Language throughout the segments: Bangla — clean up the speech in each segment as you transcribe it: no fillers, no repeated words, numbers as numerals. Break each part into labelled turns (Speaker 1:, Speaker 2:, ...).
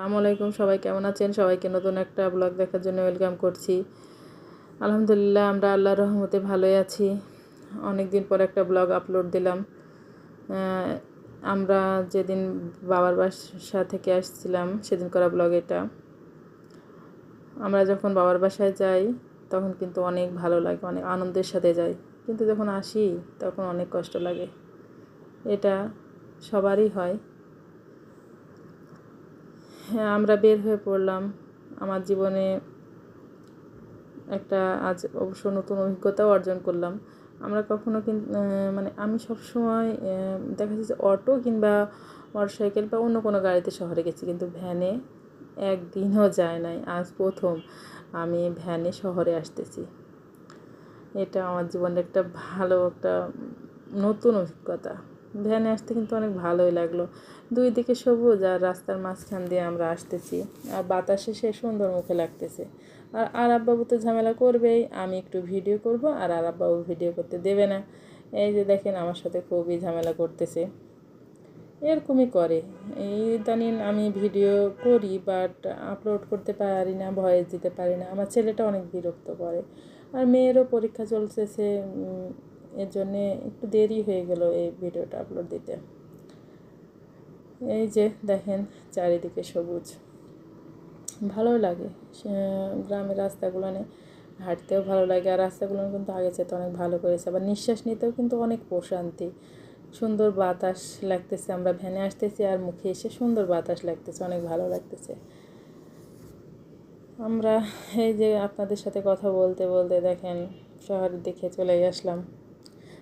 Speaker 1: আসসালামু আলাইকুম, সবাই কেমন আছেন? সবাইকে নতুন একটা ব্লগ দেখার জন্য ওয়েলকাম করছি। আলহামদুলিল্লাহ, আমরা আল্লাহর রহমতে ভালোই আছি। অনেক দিন পর একটা ব্লগ আপলোড দিলাম। আমরা যেদিন বাবার বাসা থেকে আসছিলাম সেদিন করা ব্লগ এটা। আমরা যখন বাবার বাসায় যাই তখন কিন্তু অনেক ভালো লাগে, অনেক আনন্দের সাথে যাই, কিন্তু যখন আসি তখন অনেক কষ্ট লাগে। এটা সবারই হয়। হ্যাঁ, আমরা বের হয়ে পড়লাম। আমার জীবনে একটা আজ অবশ্য নতুন অভিজ্ঞতাও অর্জন করলাম। আমরা কখনো কিন্তু মানে আমি সবসময় দেখা যাচ্ছে অটো কিংবা মোটরসাইকেল বা অন্য কোনো গাড়িতে শহরে গেছি, কিন্তু ভ্যানে একদিনও যায় নাই। আজ প্রথম আমি ভ্যানে শহরে আসতেছি। এটা আমার জীবনের একটা ভালো একটা নতুন অভিজ্ঞতা। ভ্যানে আসতে কিন্তু অনেক ভালোই লাগলো। দুই দিকে সবুজ আর রাস্তার মাঝখান দিয়ে আমরা আসতেছি, আর বাতাসে সে সুন্দর মুখে লাগতেছে। আর আব্বাবু তো ঝামেলা করবেই, আমি একটু ভিডিও করব আর আব্বাবু ভিডিও করতে দেবে না। এই যে দেখেন, আমার সাথে খুবই ঝামেলা করতেছে। এরকমই করে। ইদানিং আমি ভিডিও করি বাট আপলোড করতে পারি না, ভয়েস দিতে পারি না। আমার ছেলেটা অনেক বিরক্ত করে, আর মেয়েরও পরীক্ষা চলতেছে। এর জন্যে একটু দেরি হয়ে গেল এই ভিডিওটা আপলোড দিতে। এই যে দেখেন, চারিদিকে সবুজ, ভালো লাগে। গ্রামের রাস্তাগুলো হাঁটতেও ভালো লাগে, আর রাস্তাগুলো কিন্তু আগে চেয়ে অনেক ভালো করেছে। আবার নিঃশ্বাস নিতেও কিন্তু অনেক প্রশান্তি, সুন্দর বাতাস লাগতেছে। আমরা ভ্যানে আসতেছি আর মুখে এসে সুন্দর বাতাস লাগতেছে, অনেক ভালো লাগতেছে। আমরা এই যে আপনাদের সাথে কথা বলতে বলতে দেখেন শহরের দিকে চলে আসলাম।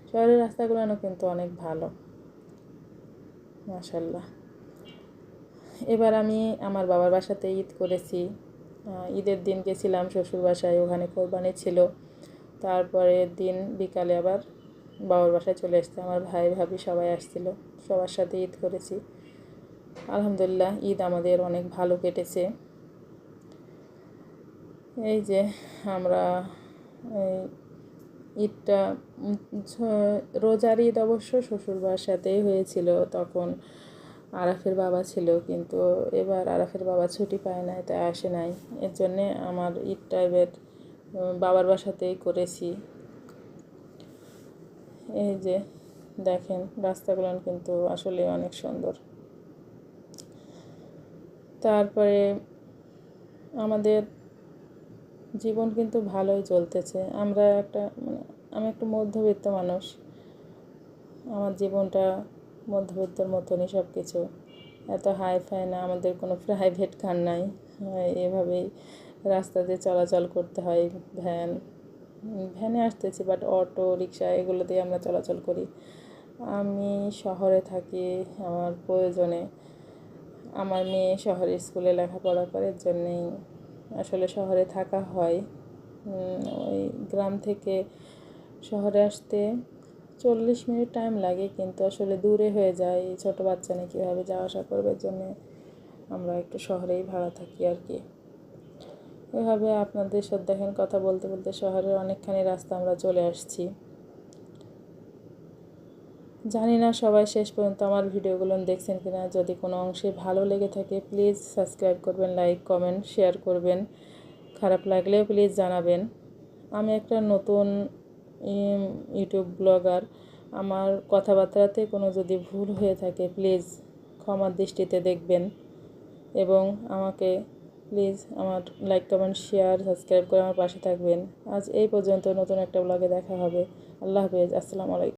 Speaker 1: শহরের রাস্তাগুলো কিন্তু অনেক ভালো, মাশাআল্লাহ। এবার আমি আমার বাবার বাসাতে ঈদ করেছি। ঈদের দিন গেছিলাম শ্বশুর বাসায়, ওখানে কোরবানি ছিল। তারপরের দিন বিকালে আবার বাবার বাসায় চলে এসেছে। আমার ভাই ভাবি সবাই আসছিল, সবার সাথে ঈদ করেছি। আলহামদুলিল্লাহ, ঈদ আমাদের অনেক ভালো কেটেছে। এই যে আমরা ঈদটা রোজার ঈদ অবশ্য শ্বশুর বাসাতেই হয়েছিল। তখন আরাফের বাবা ছিল, কিন্তু এবার আরাফের বাবা ছুটি পায় নাই, তাই আসে নাই। এর জন্যে আমার ঈদটা এবার বাবার বাসাতেই করেছি। এই যে দেখেন, রাস্তাগুলো কিন্তু আসলে অনেক সুন্দর। তারপরে আমাদের জীবন কিন্তু ভালোই চলতেছে। আমি একটা মধ্যবিত্ত মানুষ। আমার জীবনটা মধ্যবিত্তর মতনই সব কিছু, এত হাই ফাই না। আমাদের কোনো প্রাইভেট কার নাই, এভাবেই রাস্তাতে চলাচল করতে হয়। ভ্যানে আসতেছি, বাট অটো রিক্সা এগুলো দিয়ে আমরা চলাচল করি। আমি শহরে থাকি আমার প্রয়োজনে। আমার মেয়ে শহরে স্কুলে লেখাপড়া করে, এর জন্যেই আসলে শহরে থাকা হয়। ওই গ্রাম থেকে শহরে আসতে 40 মিনিট টাইম লাগে, কিন্তু আসলে দূরে হয়ে যায়। ছোটো বাচ্চা নিয়ে কীভাবে যাওয়া আসা করবে, এর জন্যে আমরা একটু শহরেই ভাড়া থাকি আর কি। এভাবে আপনাদের সাথে দেখেন কথা বলতে বলতে শহরের অনেকখানি রাস্তা আমরা চলে আসছি। জানি না সবাই শেষ পর্যন্ত আমার ভিডিওগুলো দেখছেন কিনা। যদি কোনো অংশে ভালো লেগে থাকে প্লিজ সাবস্ক্রাইব করবেন, লাইক কমেন্ট শেয়ার করবেন। খারাপ লাগলেও প্লিজ জানাবেন। আমি একটা নতুন ইউটিউব ব্লগার। আমার কথাবার্তাতে কোনো যদি ভুল হয়ে থাকে প্লিজ ক্ষমার দৃষ্টিতে দেখবেন, এবং আমাকে প্লিজ আমার লাইক কমেন্ট শেয়ার সাবস্ক্রাইব করে আমার পাশে থাকবেন। আজ এই পর্যন্ত, নতুন একটা ব্লগে দেখা হবে। আল্লাহ হাফেজ, আসসালামু আলাইকুম।